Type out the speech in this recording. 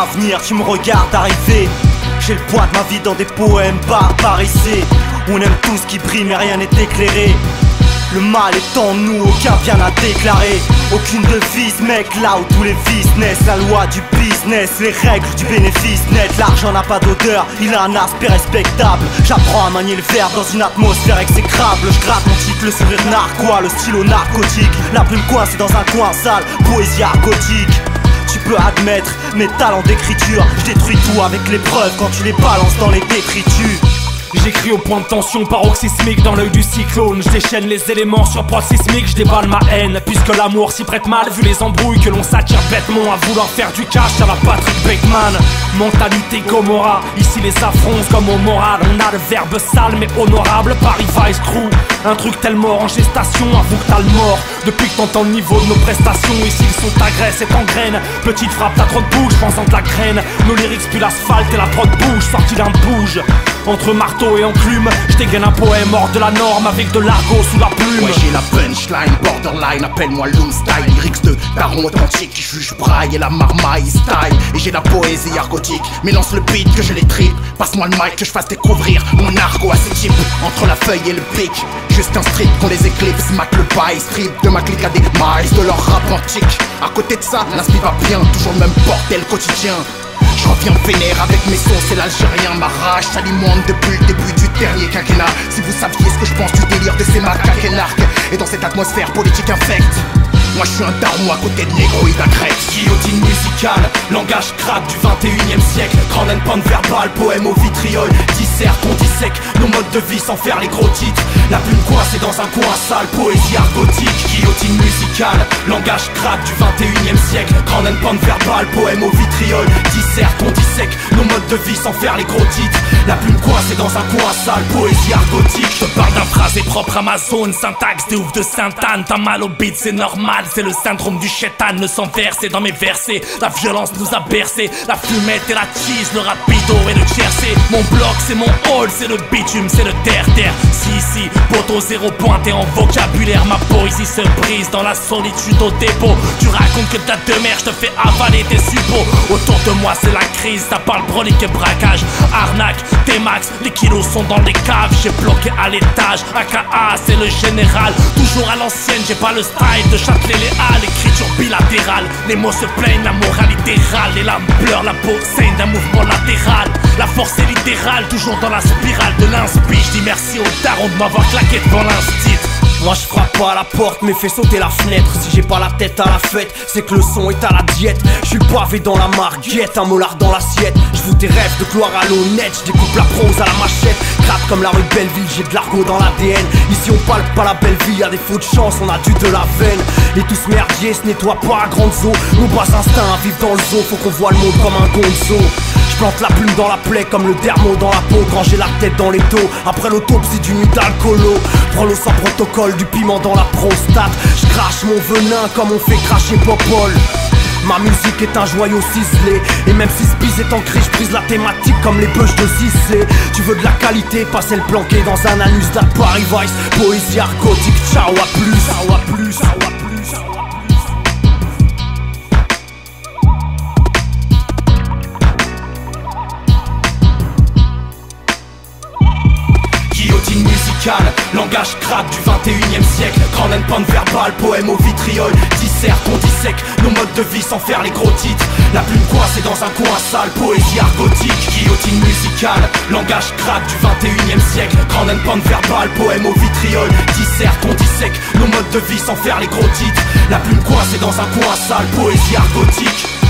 l'avenir, tu me regardes arriver. J'ai le poids de ma vie dans des poèmes barbarisés. On aime tout ce qui brille mais rien n'est éclairé. Le mal est en nous, aucun bien à déclarer. Aucune devise mec, là où tous les vices naissent. La loi du business, les règles du bénéfice net. L'argent n'a pas d'odeur, il a un aspect respectable. J'apprends à manier le verbe dans une atmosphère exécrable. Je gratte mon titre, le sourire narquois, le stylo narcotique. La plume coincée dans un coin sale, poésie argotique. Tu peux admettre mes talents d'écriture. Je détruis tout avec les preuves quand tu les balances dans les détritus. J'écris au point de tension paroxysmique dans l'œil du cyclone. Je déchaîne les éléments sur poids sismique, je déballe ma haine. Puisque l'amour s'y prête mal, vu les embrouilles que l'on s'attire bêtement à vouloir faire du cash à la Patrick Bateman. Mentalité Gomorrah, ici les affronts comme au moral. On a le verbe sale mais honorable, Paris Vice Crew. Un truc tel mort en gestation, avoue que t'as le mort. Depuis que t'entends le niveau de nos prestations, ici ils sont ta graisse et t'engraine. Petite frappe, t'as trop de bouche, pensant de la graine. Nos lyrics puis l'asphalte et la prod bouge, sorti d'un bouge. Entre marteau et enclume, je dégaine un poème hors de la norme avec de l'argot sous la plume. Ouais, j'ai la punchline, borderline, appelle-moi Loom Style. Lyrics de daron authentique qui juge braille et la marmaille style. Et j'ai la poésie argotique, mais lance le beat que je les tripe. Passe-moi le mic que je fasse découvrir mon argot à ces types. Entre la feuille et le pic, juste un strip qu'on les éclipse. Mac le bail, strip de ma clique à des miles de leur rap antique. À côté de ça, l'inspi va bien, toujours le même bordel quotidien. Je reviens vénère avec mes sons, c'est l'Algérien. Ma rage s'alimente depuis le début du dernier quinquennat. Si vous saviez ce que je pense du délire de ces macaques énarques. Et dans cette atmosphère politique infecte, moi je suis un daron à côté de négroïde à crête. Guillotine musicale, langage crack du 21e siècle. Grande pente verbale, poème au vitriol. Dissert, on dissèque nos modes de vie sans faire les gros titres. La plume coincée dans un coin sale, poésie argotique. Guillotine musicale, langage crack du 21e siècle. Grande pente verbale, poème au vitriol. Dissert, on dissèque nos modes de vie sans faire les gros titres. La plume coincée dans un coin sale, poésie argotique. Je te parle d'un phrasé propre à ma zone, syntaxe des ouf de Sainte-Anne. T'as mal au beat, c'est normal, c'est le syndrome du chétan. Le sang versé dans mes versets, la violence nous a bercé. La fumette et la cheese, le rapido et le tiercé. Mon bloc c'est mon hall, c'est le bitume, c'est le terre-terre. Si, poteau zéro pointé en vocabulaire. Ma poésie se brise dans la solitude au dépôt. Tu racontes que ta demeure, je te fais avaler tes suppos. Autour de moi c'est la crise, ça parle brolique et braquage. Arnaque, T-Max, les kilos sont dans les caves. J'ai bloqué à l'étage, AKA c'est le général. Toujours à l'ancienne, j'ai pas le style de Châtelet les Halles. Écriture bilatérale, les mots se plaignent, la moralité râle. Les lames pleurent, la peau saigne d'un mouvement latéral. La force est littérale, toujours dans la spirale de l'inspi. Je dis merci aux darons de m'avoir claqué devant l'instit. Moi je frappe pas à la porte mais fais sauter la fenêtre. Si j'ai pas la tête à la fête, c'est que le son est à la diète. Je suis pavé dans la marguette, un molar dans l'assiette. Je vous des rêves de gloire à l'honnête, je découpe la prose à la machette. Gratte comme la rue de Belleville, j'ai de l'argot dans l'ADN. Ici on palpe pas la belle vie, y'a des faux de chance, on a du de la veine. Et tout ce merdier se nettoie pas à grande eaux. Nos bas instincts vivent dans le zoo, faut qu'on voit le monde comme un gonzo. Je plante la plume dans la plaie comme le dermo dans la peau. Quand j'ai la tête dans les dos, après l'autopsie d'une nuit d'alcoolo. Prends l'eau sans protocole, du piment dans la prostate. Je crache mon venin comme on fait cracher Popol. Ma musique est un joyau ciselé. Et même si Spiz est ancré, je brise la thématique comme les bûches de Cissé. Tu veux de la qualité, pas celle planquée dans un anus d'Al Paris Vice. Poésie argotique, ciao à plus, ciao à plus, ciao à plus, ciao à plus. Guillotine musicale, langage crack du 21e siècle. Grande pente verbale, poème au vitriol. Dissert, on dissèque nos modes de vie sans faire les gros titres. La plume coincée dans un coin sale, poésie argotique. Guillotine musicale, langage crack du 21e siècle. Grande pente verbale, poème au vitriol. Dissert, on dissèque nos modes de vie sans faire les gros titres. La plume coincée dans un coin sale, poésie argotique.